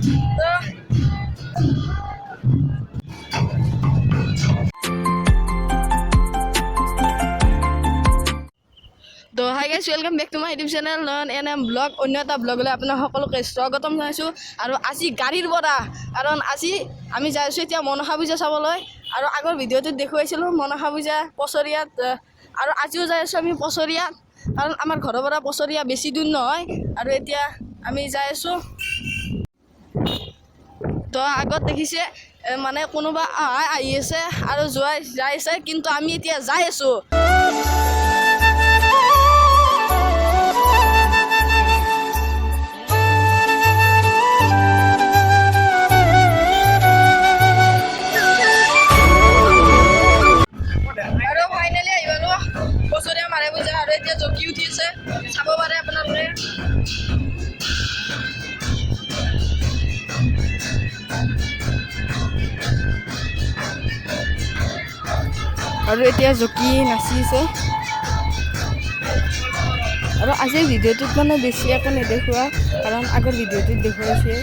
তো hi guys, welcome back to my YouTube channel Nayan N M blog. অন্য এটা ব্লগলৈ আপোনাৰ সকলোকে স্বাগতম জনাইছোঁ। আৰু আজি গাড়ীৰ পৰা, কাৰণ আজি আমি যাই আছোঁ এতিয়া মনসা পূজা চাবলৈ। আৰু আগৰ ভিডিঅ'টোত দেখুৱাইছিলোঁ মনসা পূজা পছৰিয়াত, আৰু আজিও যাই আছোঁ আমি পছৰিয়াত, কাৰণ আমাৰ ঘৰৰ পৰা পছৰিয়া বেছি দূৰ নহয়। আৰু এতিয়া আমি যাই আছোঁ। তো আগত দেখিছে মানে কোনোবা আহি আছে আৰু যাই আছে, কিন্তু আমি এতিয়া যাই আছোঁ। আৰু ফাইনেলি আহি পালোঁ পছৰিয়া মাৰে পূজা। আৰু এতিয়া জকি উঠি আছে, চাব পাৰে আপোনালোকে। আৰু এতিয়া জকি নাচিছে। আৰু আজিৰ ভিডিঅ'টোত মানে বেছি একো নেদেখুৱা, কাৰণ আগৰ ভিডিঅ'টোত দেখুৱাইছে।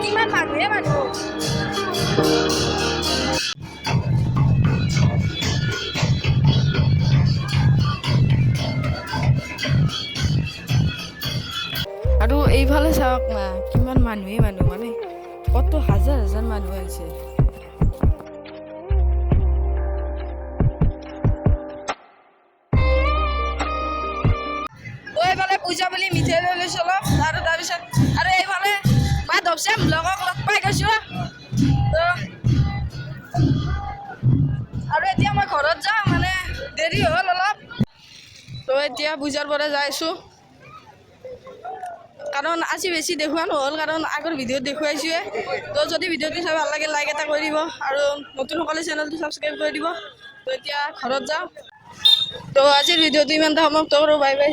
কিমান মানুহে মানুহ আৰু এইফালে চাওক না, কিমান মানুহে মানুহ, মানে কত হাজাৰ হাজাৰ মানুহ আহিছে। এইফালে পূজা বুলি মিঠাই লৈ লৈছোঁ অলপ, আৰু তাৰপিছত আৰু এইফালে মা ধপছে লগক লগ পাই গৈছোঁ। আৰু এতিয়া মই ঘৰত যাওঁ, মানে দেৰি হ'ল অলপ। তো এতিয়া পূজাৰ পৰা যাই আছোঁ, কাৰণ আজি বেছি দেখুওৱা নহ'ল, কাৰণ আগৰ ভিডিঅ'ত দেখুৱাইছোঁৱে। তো যদি ভিডিঅ'টো চাই ভাল লাগে লাইক এটা কৰি দিব, আৰু নতুনসকলে চেনেলটো ছাবস্ক্ৰাইব কৰি দিব। তো এতিয়া ঘৰত যাওঁ। তো আজিৰ ভিডিঅ'টো ইমানটা সমাপ্ত কৰোঁ। Bye bye.